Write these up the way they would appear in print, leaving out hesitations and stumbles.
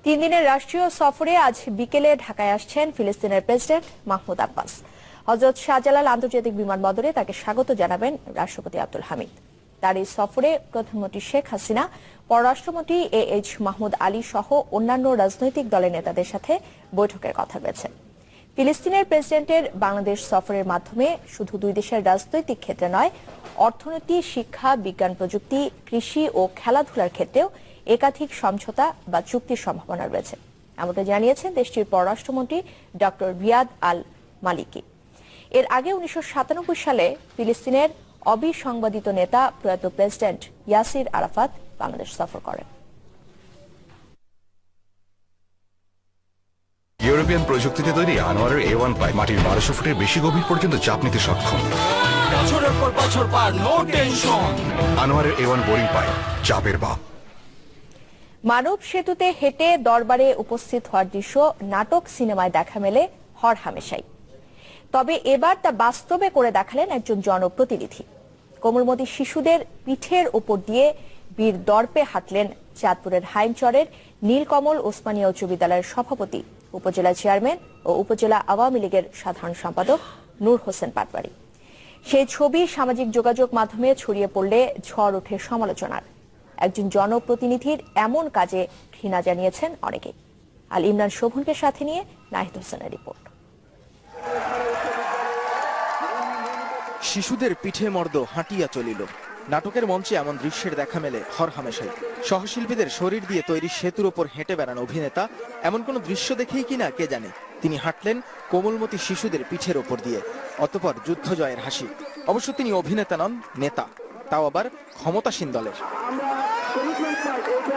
তিন দিনের রাষ্ট্রীয় সফরে আজ বিকেলে ঢাকায় আসছেন ফিলিস্তিনের প্রেসিডেন্ট মাহমুদ আব্বাস। হযরত শাহজালাল আন্তর্জাতিক বিমানবন্দরে তাকে স্বাগত জানাবেন রাষ্ট্রপতি আব্দুল হামিদ। তার এই সফরে প্রধানমন্ত্রী শেখ হাসিনা, পররাষ্ট্রমন্ত্রী এইচ মাহমুদ আলী সহ অন্যান্য রাজনৈতিক দলের নেতাদের সাথে বৈঠকের কথা রয়েছে। ফিলিস্তিনের প্রেসিডেন্টের বাংলাদেশ সফরের মাধ্যমে শুধু দুই দেশের রাজনৈতিক ক্ষেত্রে নয়, অর্থনীতি, শিক্ষা, বিজ্ঞান প্রযুক্তি, কৃষি ও খেলাধুলার ক্ষেত্রেও একাধিক সমঝোতা বা চুক্তির সম্ভাবনা রয়েছে, এমনটা জানিয়েছেন দেশটির পররাষ্ট্রমন্ত্রী ডক্টর রিয়াদ আল মালিকি। এর আগে 1997 সালে ফিলিস্তিনের অবিসংবাদিত নেতা প্রয়াত প্রেসিডেন্ট ইয়াসির আরাফাত বাংলাদেশ সফর করেন। ইউরোপিয়ান প্রযুক্তিতে তৈরি আনোয়ারের A1 পাইপ মাটির 1200 ফুটের বেশি গভীর পর্যন্ত চাপ নিতে সক্ষম। বছরের পর বছর পার, নো টেনশন। আনোয়ারের A1 বোরিং পাইপ, চাপের বাপ। মানব সেতুতে হেঁটে দরবারে উপস্থিত হওয়ার দৃশ্য নাটক সিনেমায় দেখা মেলে হর হামেশাই। তবে এবার তা বাস্তবে করে দেখালেন একজন জনপ্রতিনিধি। কোমলমতি শিশুদের পিঠের উপর দিয়ে বীর দর্পে হাঁটলেন চাঁদপুরের হাইমচরের নীলকমল ওসমানিয়া উচ্চ বিদ্যালয়ের সভাপতি, উপজেলা চেয়ারম্যান ও উপজেলা আওয়ামী লীগের সাধারণ সম্পাদক নূর হোসেন পাটোয়ারী। সেই ছবি সামাজিক যোগাযোগ মাধ্যমে ছড়িয়ে পড়লে ঝড় ওঠে সমালোচনার। একজন জনপ্রতিনিধির এমন কাজে ঘৃণা জানিয়েছেন অনেকেই। আল ইমরান শোভনকে সাথে নিয়ে নাহিদ হোসেনের রিপোর্ট। শিশুদের পিঠে মর্দ হাঁটিয়া চলিল, নাটকের মঞ্চে এমন দৃশ্যের দেখা মেলে হর হামেশাই। সহশিল্পীদের শরীর দিয়ে তৈরি সেতুর ওপর হেঁটে বেড়ান অভিনেতা, এমন কোন দৃশ্য দেখেই কিনা কে জানে। তিনি হাঁটলেন কোমলমতি শিশুদের পিঠের ওপর দিয়ে, অতঃপর যুদ্ধ জয়ের হাসি। অবশ্য তিনি অভিনেতা নন, নেতা, তাও আবার ক্ষমতাসীন দলের।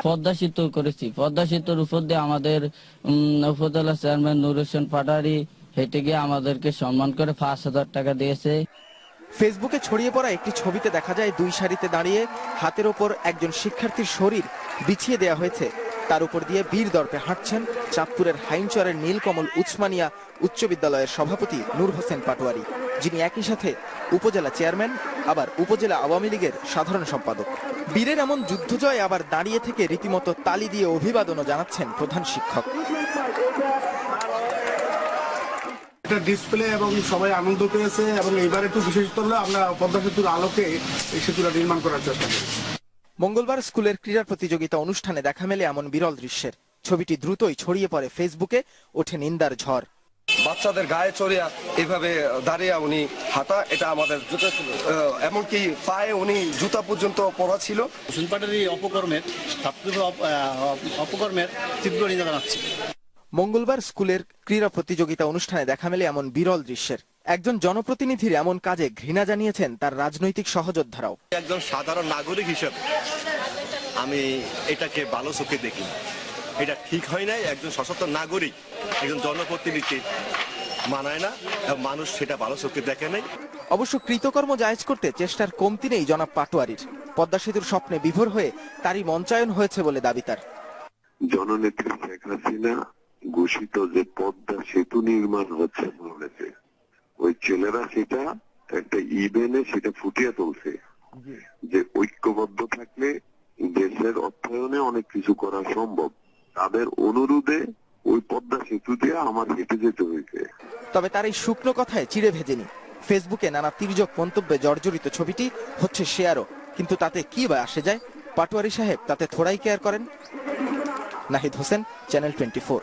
পদ্মা সেতু করেছি, পদ্মা সেতুর উপর দিয়ে আমাদের উপজেলা চেয়ারম্যান নূর হোসেন পাটোয়ারী হেঁটে গিয়ে আমাদেরকে সম্মান করে ৫,০০০ টাকা দিয়েছে। ফেসবুকে ছড়িয়ে পড়া একটি ছবিতে দেখা যায় দুই সারিতে দাঁড়িয়ে হাতের ওপর একজন শিক্ষার্থীর শরীর বিছিয়ে দেওয়া হয়েছে, তার উপর দিয়ে বীর দর্পে হাঁটছেন চাঁদপুরের হাইমচরের নীলকমল উসমানিয়া উচ্চ বিদ্যালয়ের সভাপতি নূর হোসেন পাটোয়ারী, যিনি একই সাথে উপজেলা চেয়ারম্যান, আবার উপজেলা আওয়ামী লীগের সাধারণ সম্পাদক। বীরের এমন যুদ্ধজয় আবার দাঁড়িয়ে থেকে রীতিমতো তালি দিয়ে অভিবাদনও জানাচ্ছেন প্রধান শিক্ষক। এটা ডিসপ্লে এবং সবাই আনন্দ পেয়েছে, এবং এইবার একটু বিশেষ করলে আমরা পদ্মা সেতুর আলোকে এই সেতুটা নির্মাণ করার চেষ্টা করি। মঙ্গলবার স্কুলের ক্রীড়া প্রতিযোগিতা অনুষ্ঠানে দেখা মেলে এমন বিরল দৃশ্যের। ছবিটি দ্রুতই ছড়িয়ে পড়ে ফেসবুকে, ওঠে নিন্দার ঝড়। বাচ্চাদের গায়ে চড়িয়া এইভাবে দাঁড়িয়ে উনি হাঁটা, এটা আমাদের জুতা ছিল, এমনকি পায়ে উনি জুতা পর্যন্ত পরা ছিল। অপকর্মের তীব্র নিন্দা জানাচ্ছি। মঙ্গলবার স্কুলের ক্রীড়া প্রতিযোগিতা অনুষ্ঠানে দেখা মেলে এমন বিরল দৃশ্যের। একজন জনপ্রতিনিধির এমন কাজে ঘৃণা জানিয়েছেন তার রাজনৈতিক সহযোদ্ধারাও। একজন সাধারণ নাগরিক হিসেবে আমি এটাকে ভালো চোখে দেখি, এটা ঠিক হয় নাই। একজন সচেতন নাগরিক, একজন জনপ্রতিনিধি মানায় না, মানুষ সেটা ভালো চোখে দেখে নাই। অবশ্য কৃতকর্ম জায়েজ করতে চেষ্টার কমতি নেই জনাব পাটোয়ারীর। পদ্মা সেতুর স্বপ্নে বিভোর হয়ে তারই মঞ্চায়ন হয়েছে বলে দাবি তার। জননেত্রী শেখ হাসিনা ঘোষিত যে পদ্মা সেতু নির্মাণ হচ্ছে বলেছে, ওই ছেলেরা সেটা একটা ইভেন্টে সেটা ফুটিয়ে তুলছে যে ঐক্যবদ্ধ থাকলে দেশের অর্থায়নে অনেক কিছু করা সম্ভব। তাদের অনুরোধে ওই পদ্মা সেতু দিয়ে আমার হেঁটে যেতে হয়েছে। তবে তার এই শুকনো কথায় চিড়ে ভেজেনি। ফেসবুকে নানা তির্যক মন্তব্যে জর্জরিত ছবিটি হচ্ছে শেয়ারও, কিন্তু তাতে কি বা আসে যায়? পাটোয়ারী সাহেব তাতে থোড়াই কেয়ার করেন। নাহিদ হোসেন, চ্যানেল 24।